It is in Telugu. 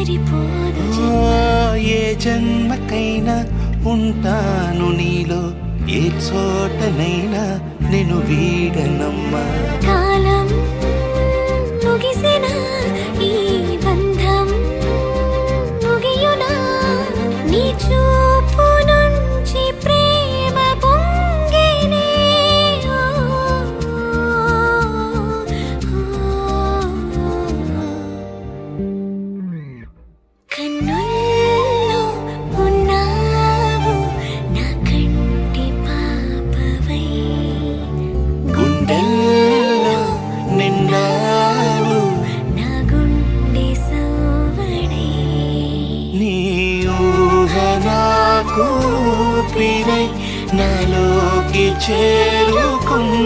తీరిపోదు ఏ జన్మకైనా ఉంటాను నీలో, ఏ చోటనైనా నేను వీడనమ్మా. కాలం ముగిసిన ఈ బంధం ముగియునా, నీ చూపు నుంచి ప్రేమ పొంగేనే. కన్నుల్లో ఉన్నావు నా కంటి పాపవై, గుండెల్లో నిండావు నా గుండె సవ్వడై. నీ ఊహ నాకు ఊపిరై నాలోకి చేరుకున్నదే.